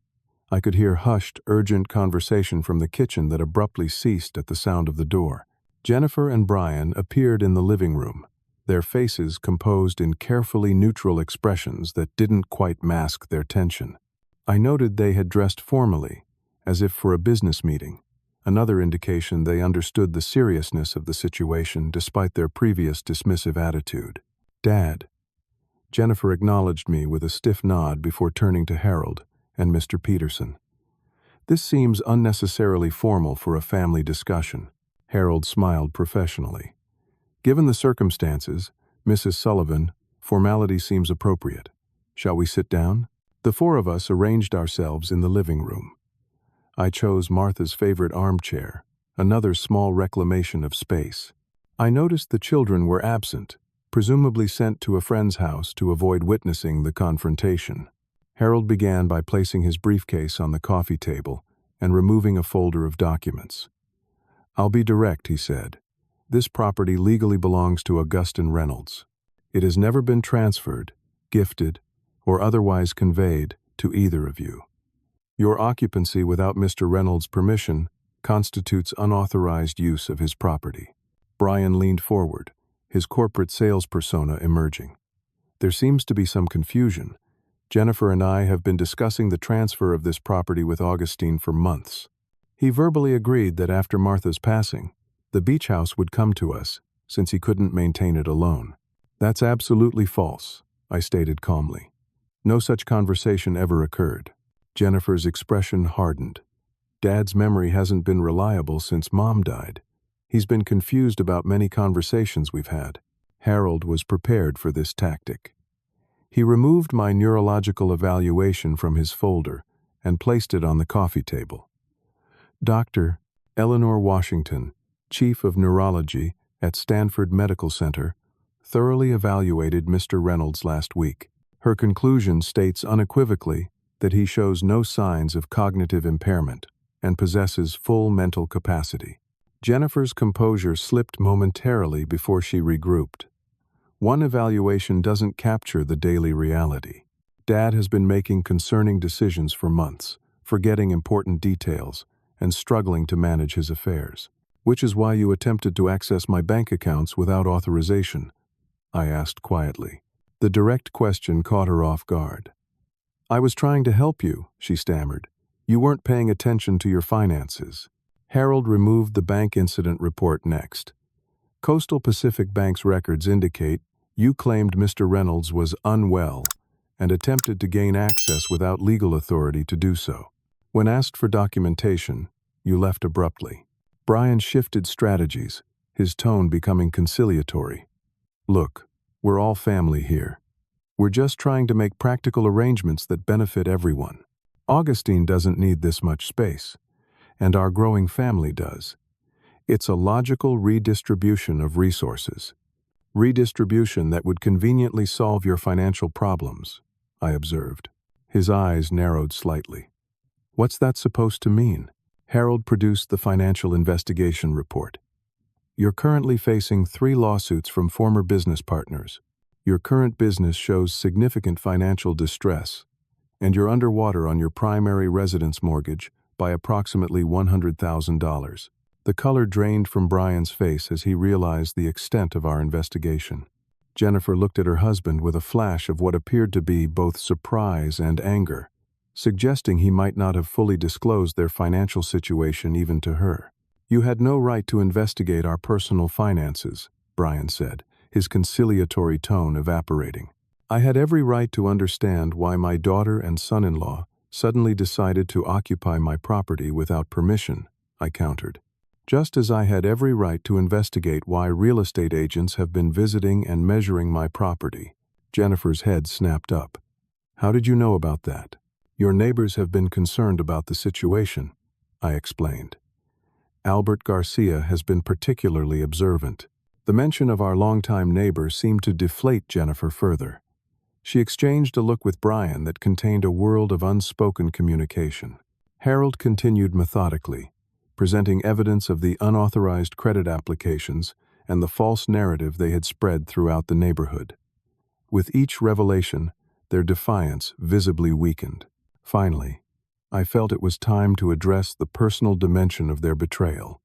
I could hear hushed, urgent conversation from the kitchen that abruptly ceased at the sound of the door. Jennifer and Brian appeared in the living room, their faces composed in carefully neutral expressions that didn't quite mask their tension. I noted they had dressed formally, as if for a business meeting, another indication they understood the seriousness of the situation despite their previous dismissive attitude. "Dad." Jennifer acknowledged me with a stiff nod before turning to Harold and Mr. Peterson. "This seems unnecessarily formal for a family discussion." Harold smiled professionally. "Given the circumstances, Mrs. Sullivan, formality seems appropriate. Shall we sit down?" The four of us arranged ourselves in the living room. I chose Martha's favorite armchair, another small reclamation of space. I noticed the children were absent, presumably sent to a friend's house to avoid witnessing the confrontation. Harold began by placing his briefcase on the coffee table and removing a folder of documents. "I'll be direct," he said. "This property legally belongs to Augustine Reynolds. It has never been transferred, gifted, or otherwise conveyed to either of you. Your occupancy without Mr. Reynolds' permission constitutes unauthorized use of his property." Brian leaned forward, his corporate sales persona emerging. "There seems to be some confusion. Jennifer and I have been discussing the transfer of this property with Augustine for months. He verbally agreed that after Martha's passing, the beach house would come to us, since he couldn't maintain it alone." "That's absolutely false," I stated calmly. "No such conversation ever occurred." Jennifer's expression hardened. "Dad's memory hasn't been reliable since Mom died. He's been confused about many conversations we've had." Harold was prepared for this tactic. He removed my neurological evaluation from his folder and placed it on the coffee table. "Dr. Eleanor Washington, Chief of Neurology at Stanford Medical Center, thoroughly evaluated Mr. Reynolds last week. Her conclusion states unequivocally that he shows no signs of cognitive impairment and possesses full mental capacity." Jennifer's composure slipped momentarily before she regrouped. "One evaluation doesn't capture the daily reality. Dad has been making concerning decisions for months, forgetting important details, and struggling to manage his affairs. Which is why you attempted to access my bank accounts without authorization?" I asked quietly. The direct question caught her off guard. "I was trying to help you," she stammered. "You weren't paying attention to your finances." Harold removed the bank incident report next. "Coastal Pacific Bank's records indicate you claimed Mr. Reynolds was unwell and attempted to gain access without legal authority to do so. When asked for documentation, you left abruptly." Brian shifted strategies, his tone becoming conciliatory. "Look, we're all family here. We're just trying to make practical arrangements that benefit everyone. Augustine doesn't need this much space, and our growing family does. It's a logical redistribution of resources. Redistribution that would conveniently solve your financial problems," I observed. His eyes narrowed slightly. "What's that supposed to mean?" Harold produced the financial investigation report. "You're currently facing 3 lawsuits from former business partners. Your current business shows significant financial distress, and you're underwater on your primary residence mortgage by approximately $100,000. The color drained from Brian's face as he realized the extent of our investigation. Jennifer looked at her husband with a flash of what appeared to be both surprise and anger, suggesting he might not have fully disclosed their financial situation even to her. "You had no right to investigate our personal finances," Brian said, his conciliatory tone evaporating. "I had every right to understand why my daughter and son-in-law suddenly decided to occupy my property without permission," I countered. "Just as I had every right to investigate why real estate agents have been visiting and measuring my property." Jennifer's head snapped up. "How did you know about that?" "Your neighbors have been concerned about the situation," I explained. "Albert Garcia has been particularly observant." The mention of our longtime neighbor seemed to deflate Jennifer further. She exchanged a look with Brian that contained a world of unspoken communication. Harold continued methodically, presenting evidence of the unauthorized credit applications and the false narrative they had spread throughout the neighborhood. With each revelation, their defiance visibly weakened. Finally, I felt it was time to address the personal dimension of their betrayal.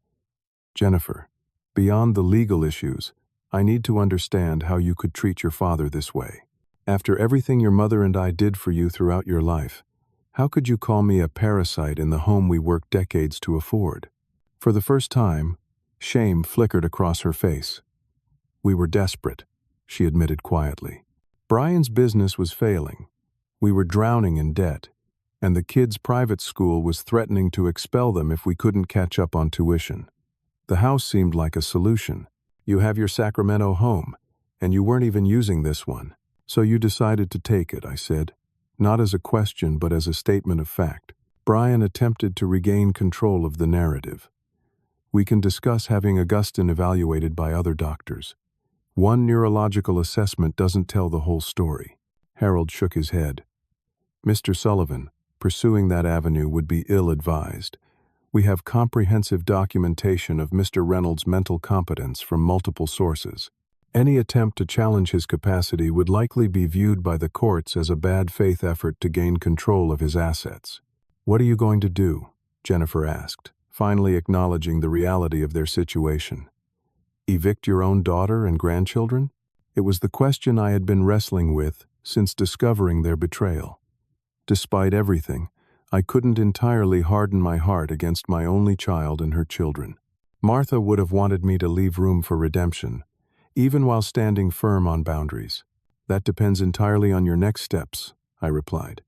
"Jennifer, beyond the legal issues, I need to understand how you could treat your father this way. After everything your mother and I did for you throughout your life, how could you call me a parasite in the home we worked decades to afford?" For the first time, shame flickered across her face. "We were desperate," she admitted quietly. "Brian's business was failing. We were drowning in debt, and the kids' private school was threatening to expel them if we couldn't catch up on tuition. The house seemed like a solution. You have your Sacramento home, and you weren't even using this one. So you decided to take it," I said, not as a question but as a statement of fact. Brian attempted to regain control of the narrative. We can discuss having Augustine evaluated by other doctors. One neurological assessment doesn't tell the whole story. Harold shook his head. Mr. Sullivan, pursuing that avenue would be ill-advised. We have comprehensive documentation of Mr. Reynolds' mental competence from multiple sources. Any attempt to challenge his capacity would likely be viewed by the courts as a bad faith effort to gain control of his assets. What are you going to do? Jennifer asked, finally acknowledging the reality of their situation. Evict your own daughter and grandchildren? It was the question I had been wrestling with since discovering their betrayal. Despite everything, I couldn't entirely harden my heart against my only child and her children. Martha would have wanted me to leave room for redemption, even while standing firm on boundaries. That depends entirely on your next steps, I replied.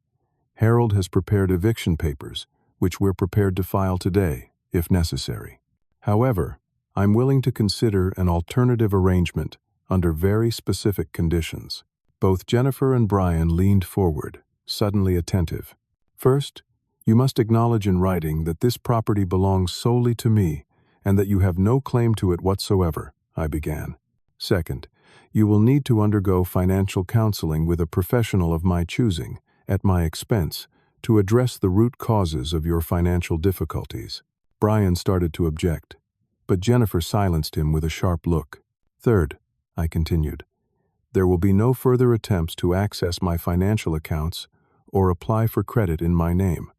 Harold has prepared eviction papers, which we're prepared to file today, if necessary. However, I'm willing to consider an alternative arrangement under very specific conditions. Both Jennifer and Brian leaned forward, suddenly attentive. First, you must acknowledge in writing that this property belongs solely to me and that you have no claim to it whatsoever, I began. Second, you will need to undergo financial counseling with a professional of my choosing, at my expense, to address the root causes of your financial difficulties. Brian started to object, but Jennifer silenced him with a sharp look. Third, I continued, there will be no further attempts to access my financial accounts or apply for credit in my name.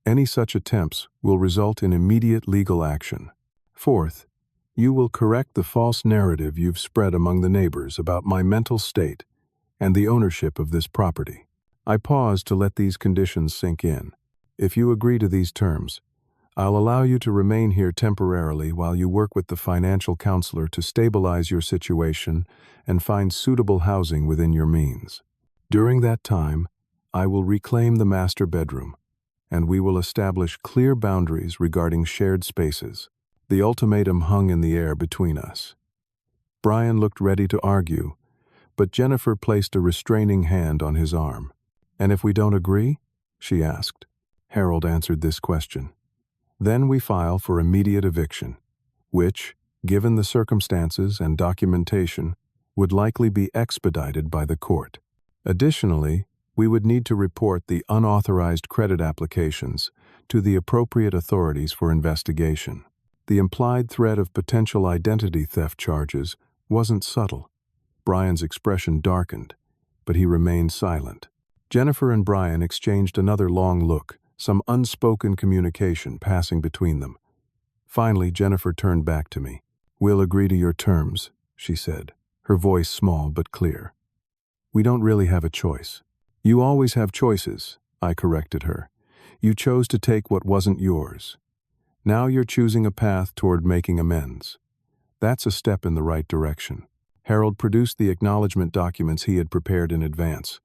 Any such attempts will result in immediate legal action. Fourth, you will correct the false narrative you've spread among the neighbors about my mental state and the ownership of this property. I paused to let these conditions sink in. If you agree to these terms, I'll allow you to remain here temporarily while you work with the financial counselor to stabilize your situation and find suitable housing within your means. During that time, I will reclaim the master bedroom, and we will establish clear boundaries regarding shared spaces. The ultimatum hung in the air between us. Brian looked ready to argue, but Jennifer placed a restraining hand on his arm. And if we don't agree? She asked. Harold answered this question. Then we file for immediate eviction, which, given the circumstances and documentation, would likely be expedited by the court. Additionally, we would need to report the unauthorized credit applications to the appropriate authorities for investigation. The implied threat of potential identity theft charges wasn't subtle. Brian's expression darkened, but he remained silent. Jennifer and Brian exchanged another long look, some unspoken communication passing between them. Finally, Jennifer turned back to me. We'll agree to your terms, she said, her voice small but clear. We don't really have a choice. You always have choices, I corrected her. You chose to take what wasn't yours. Now you're choosing a path toward making amends. That's a step in the right direction. Harold produced the acknowledgement documents he had prepared in advance,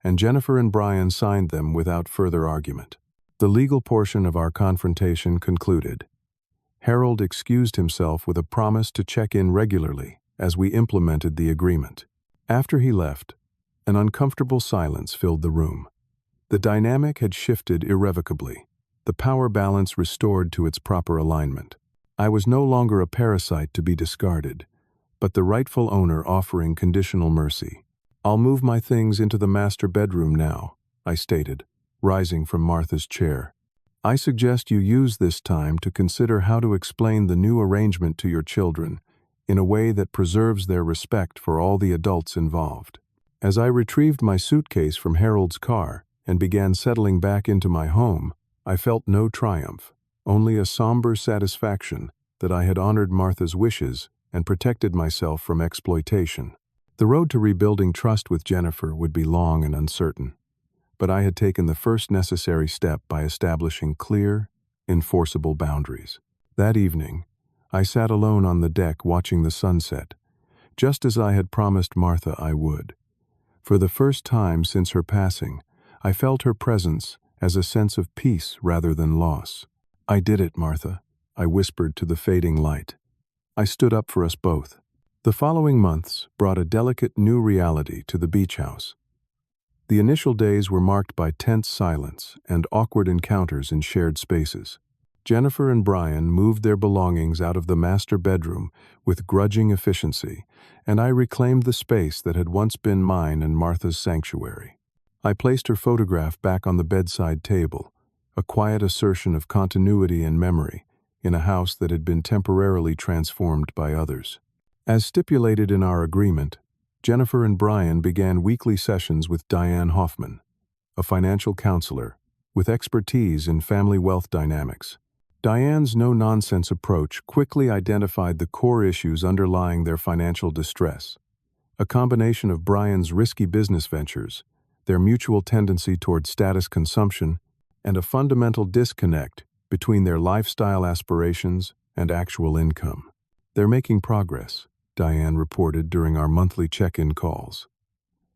and Jennifer and Brian signed them without further argument. The legal portion of our confrontation concluded. Harold excused himself with a promise to check in regularly as we implemented the agreement. After he left, an uncomfortable silence filled the room. The dynamic had shifted irrevocably, the power balance restored to its proper alignment. I was no longer a parasite to be discarded, but the rightful owner offering conditional mercy. I'll move my things into the master bedroom now, I stated, rising from Martha's chair. I suggest you use this time to consider how to explain the new arrangement to your children in a way that preserves their respect for all the adults involved. As I retrieved my suitcase from Harold's car and began settling back into my home, I felt no triumph, only a somber satisfaction that I had honored Martha's wishes and protected myself from exploitation. The road to rebuilding trust with Jennifer would be long and uncertain, but I had taken the first necessary step by establishing clear, enforceable boundaries. That evening, I sat alone on the deck watching the sunset, just as I had promised Martha I would. For the first time since her passing, I felt her presence as a sense of peace rather than loss. I did it, Martha, I whispered to the fading light. I stood up for us both. The following months brought a delicate new reality to the beach house. The initial days were marked by tense silence and awkward encounters in shared spaces. Jennifer and Brian moved their belongings out of the master bedroom with grudging efficiency, and I reclaimed the space that had once been mine and Martha's sanctuary. I placed her photograph back on the bedside table, a quiet assertion of continuity and memory in a house that had been temporarily transformed by others. As stipulated in our agreement, Jennifer and Brian began weekly sessions with Diane Hoffman, a financial counselor with expertise in family wealth dynamics. Diane's no-nonsense approach quickly identified the core issues underlying their financial distress, a combination of Brian's risky business ventures, their mutual tendency toward status consumption, and a fundamental disconnect between their lifestyle aspirations and actual income. "They're making progress," Diane reported during our monthly check-in calls.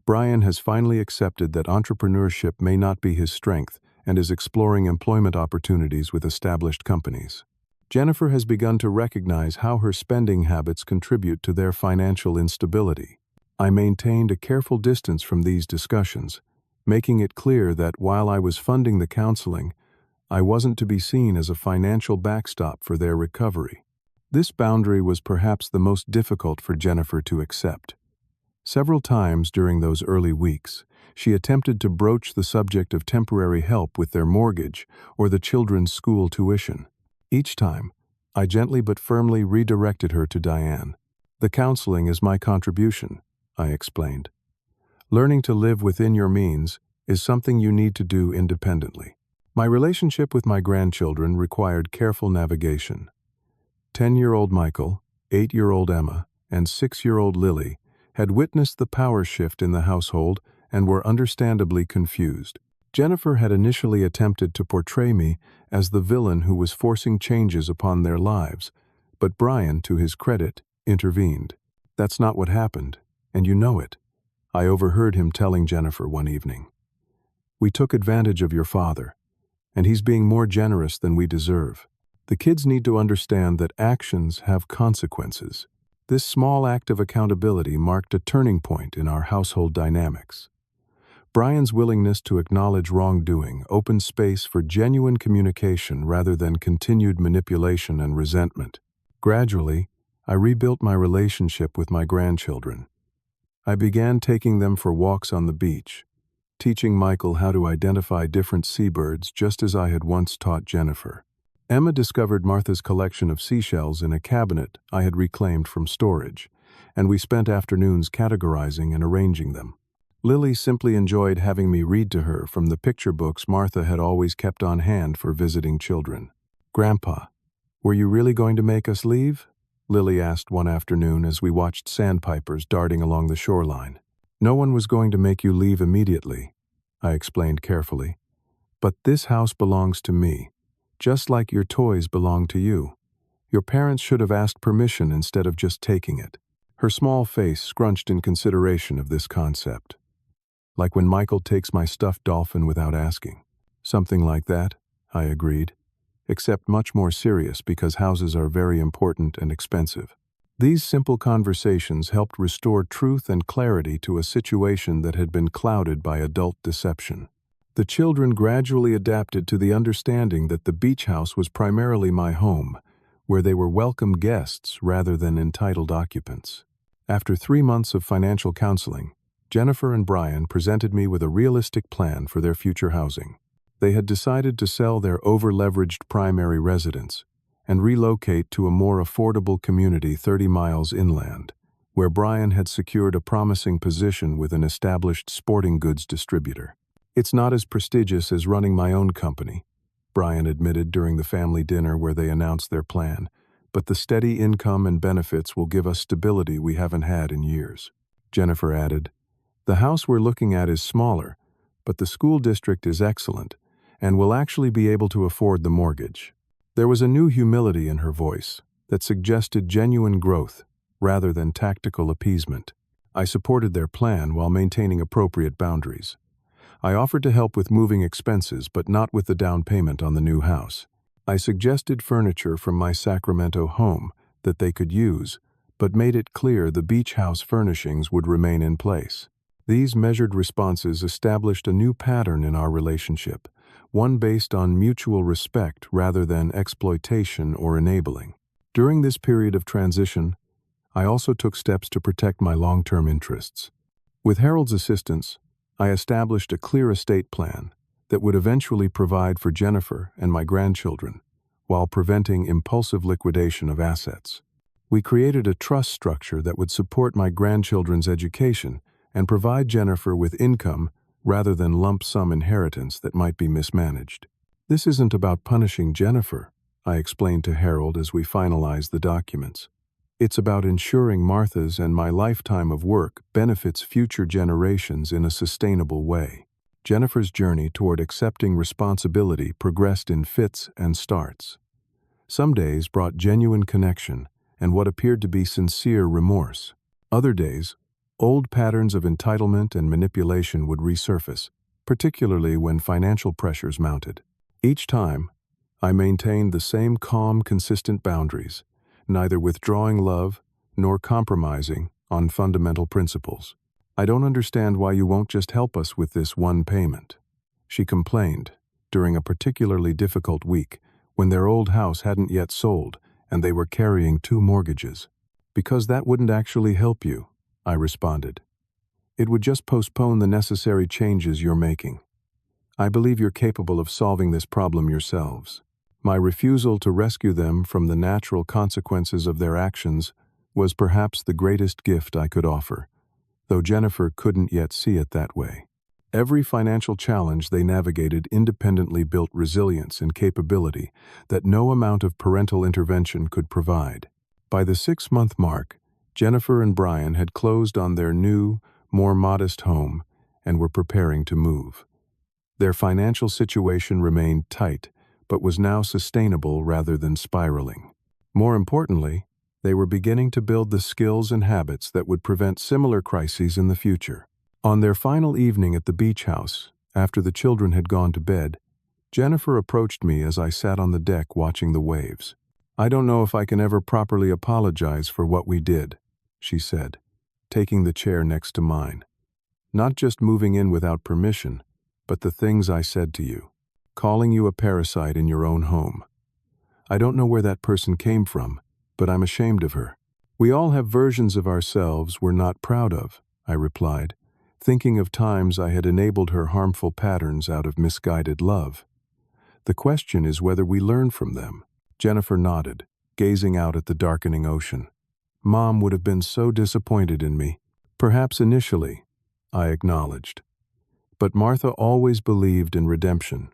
"Brian has finally accepted that entrepreneurship may not be his strength and is exploring employment opportunities with established companies. Jennifer has begun to recognize how her spending habits contribute to their financial instability." I maintained a careful distance from these discussions, making it clear that while I was funding the counseling, I wasn't to be seen as a financial backstop for their recovery. This boundary was perhaps the most difficult for Jennifer to accept. Several times during those early weeks, she attempted to broach the subject of temporary help with their mortgage or the children's school tuition. Each time, I gently but firmly redirected her to Diane. "The counseling is my contribution," I explained. "Learning to live within your means is something you need to do independently." My relationship with my grandchildren required careful navigation. 10-year-old Michael, 8-year-old Emma, and 6-year-old Lily had witnessed the power shift in the household and were understandably confused. Jennifer had initially attempted to portray me as the villain who was forcing changes upon their lives, but Brian, to his credit, intervened. "That's not what happened, and you know it," I overheard him telling Jennifer one evening. "We took advantage of your father, and he's being more generous than we deserve. The kids need to understand that actions have consequences." This small act of accountability marked a turning point in our household dynamics. Brian's willingness to acknowledge wrongdoing opened space for genuine communication rather than continued manipulation and resentment. Gradually, I rebuilt my relationship with my grandchildren. I began taking them for walks on the beach, teaching Michael how to identify different seabirds just as I had once taught Jennifer. Emma discovered Martha's collection of seashells in a cabinet I had reclaimed from storage, and we spent afternoons categorizing and arranging them. Lily simply enjoyed having me read to her from the picture books Martha had always kept on hand for visiting children. "Grandpa, were you really going to make us leave?" Lily asked one afternoon as we watched sandpipers darting along the shoreline. "No one was going to make you leave immediately," I explained carefully. "But this house belongs to me, just like your toys belong to you. Your parents should have asked permission instead of just taking it." Her small face scrunched in consideration of this concept. "Like when Michael takes my stuffed dolphin without asking." "Something like that," I agreed, "except much more serious because houses are very important and expensive." These simple conversations helped restore truth and clarity to a situation that had been clouded by adult deception. The children gradually adapted to the understanding that the beach house was primarily my home, where they were welcome guests rather than entitled occupants. After 3 months of financial counseling, Jennifer and Brian presented me with a realistic plan for their future housing. They had decided to sell their over-leveraged primary residence and relocate to a more affordable community 30 miles inland, where Brian had secured a promising position with an established sporting goods distributor. "It's not as prestigious as running my own company," Brian admitted during the family dinner where they announced their plan, "but the steady income and benefits will give us stability we haven't had in years." Jennifer added, "The house we're looking at is smaller, but the school district is excellent, and we'll actually be able to afford the mortgage." There was a new humility in her voice that suggested genuine growth rather than tactical appeasement. I supported their plan while maintaining appropriate boundaries. I offered to help with moving expenses, but not with the down payment on the new house. I suggested furniture from my Sacramento home that they could use, but made it clear the beach house furnishings would remain in place. These measured responses established a new pattern in our relationship, one based on mutual respect rather than exploitation or enabling. During this period of transition, I also took steps to protect my long-term interests. With Harold's assistance, I established a clear estate plan that would eventually provide for Jennifer and my grandchildren, while preventing impulsive liquidation of assets. We created a trust structure that would support my grandchildren's education and provide Jennifer with income rather than lump sum inheritance that might be mismanaged. This isn't about punishing Jennifer, I explained to Harold as we finalized the documents. It's about ensuring Martha's and my lifetime of work benefits future generations in a sustainable way. Jennifer's journey toward accepting responsibility progressed in fits and starts. Some days brought genuine connection and what appeared to be sincere remorse. Other days, old patterns of entitlement and manipulation would resurface, particularly when financial pressures mounted. Each time, I maintained the same calm, consistent boundaries, neither withdrawing love nor compromising on fundamental principles. "I don't understand why you won't just help us with this one payment," she complained during a particularly difficult week when their old house hadn't yet sold and they were carrying 2 mortgages. "Because that wouldn't actually help you," I responded. "It would just postpone the necessary changes you're making. I believe you're capable of solving this problem yourselves." My refusal to rescue them from the natural consequences of their actions was perhaps the greatest gift I could offer, though Jennifer couldn't yet see it that way. Every financial challenge they navigated independently built resilience and capability that no amount of parental intervention could provide. By the 6-month mark, Jennifer and Brian had closed on their new, more modest home and were preparing to move. Their financial situation remained tight, but was now sustainable rather than spiraling. More importantly, they were beginning to build the skills and habits that would prevent similar crises in the future. On their final evening at the beach house, after the children had gone to bed, Jennifer approached me as I sat on the deck watching the waves. "I don't know if I can ever properly apologize for what we did," she said, taking the chair next to mine. "Not just moving in without permission, but the things I said to you. Calling you a parasite in your own home. I don't know where that person came from, but I'm ashamed of her." "We all have versions of ourselves we're not proud of," I replied, thinking of times I had enabled her harmful patterns out of misguided love. "The question is whether we learn from them." Jennifer nodded, gazing out at the darkening ocean. "Mom would have been so disappointed in me." "Perhaps initially," I acknowledged. "But Martha always believed in redemption.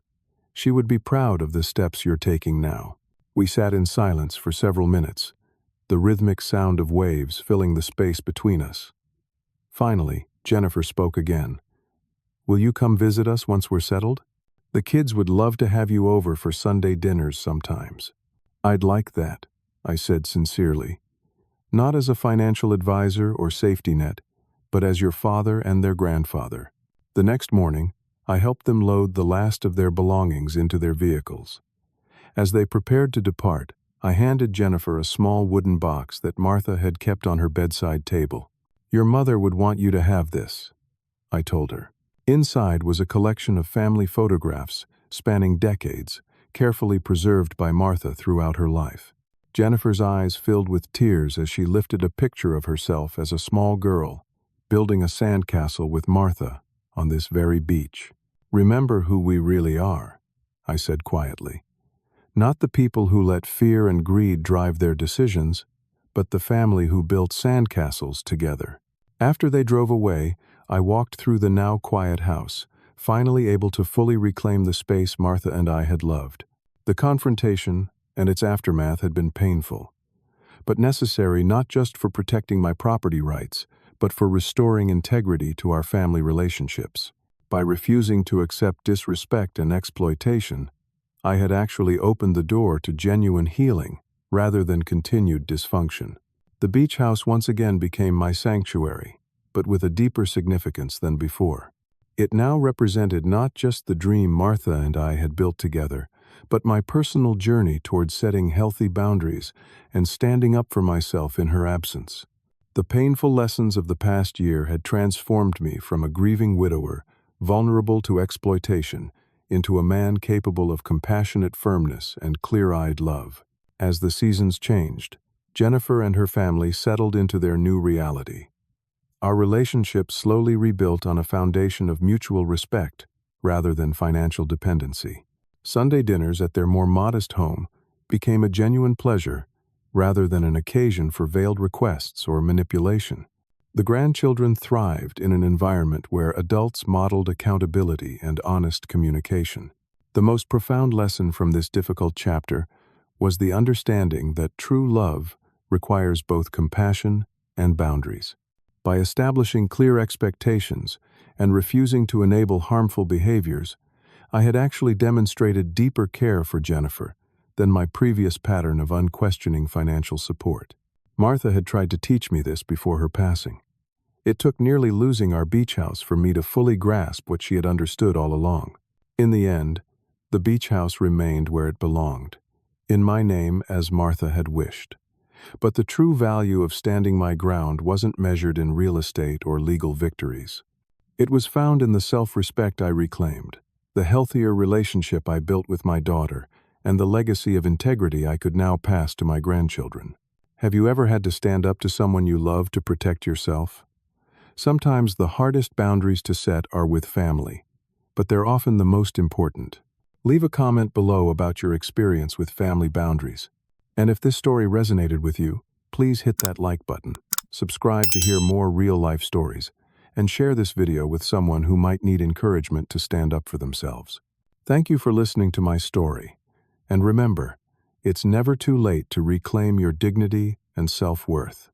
She would be proud of the steps you're taking now." We sat in silence for several minutes, the rhythmic sound of waves filling the space between us. Finally, Jennifer spoke again. "Will you come visit us once we're settled? The kids would love to have you over for Sunday dinners sometimes." "I'd like that," I said sincerely. "Not as a financial advisor or safety net, but as your father and their grandfather." The next morning, I helped them load the last of their belongings into their vehicles. As they prepared to depart, I handed Jennifer a small wooden box that Martha had kept on her bedside table. "Your mother would want you to have this," I told her. Inside was a collection of family photographs spanning decades, carefully preserved by Martha throughout her life. Jennifer's eyes filled with tears as she lifted a picture of herself as a small girl, building a sandcastle with Martha on this very beach. "Remember who we really are," I said quietly. "Not the people who let fear and greed drive their decisions, but the family who built sandcastles together." After they drove away, I walked through the now quiet house, finally able to fully reclaim the space Martha and I had loved. The confrontation and its aftermath had been painful, but necessary not just for protecting my property rights, but for restoring integrity to our family relationships. By refusing to accept disrespect and exploitation, I had actually opened the door to genuine healing rather than continued dysfunction. The beach house once again became my sanctuary, but with a deeper significance than before. It now represented not just the dream Martha and I had built together, but my personal journey towards setting healthy boundaries and standing up for myself in her absence. The painful lessons of the past year had transformed me from a grieving widower, vulnerable to exploitation, into a man capable of compassionate firmness and clear-eyed love. As the seasons changed, Jennifer and her family settled into their new reality. Our relationship slowly rebuilt on a foundation of mutual respect rather than financial dependency. Sunday dinners at their more modest home became a genuine pleasure rather than an occasion for veiled requests or manipulation. The grandchildren thrived in an environment where adults modeled accountability and honest communication. The most profound lesson from this difficult chapter was the understanding that true love requires both compassion and boundaries. By establishing clear expectations and refusing to enable harmful behaviors, I had actually demonstrated deeper care for Jennifer than my previous pattern of unquestioning financial support. Martha had tried to teach me this before her passing. It took nearly losing our beach house for me to fully grasp what she had understood all along. In the end, the beach house remained where it belonged, in my name as Martha had wished. But the true value of standing my ground wasn't measured in real estate or legal victories. It was found in the self-respect I reclaimed, the healthier relationship I built with my daughter, and the legacy of integrity I could now pass to my grandchildren. Have you ever had to stand up to someone you love to protect yourself? Sometimes the hardest boundaries to set are with family, but they're often the most important. Leave a comment below about your experience with family boundaries. And if this story resonated with you, please hit that like button, subscribe to hear more real-life stories, and share this video with someone who might need encouragement to stand up for themselves. Thank you for listening to my story. And remember, it's never too late to reclaim your dignity and self-worth.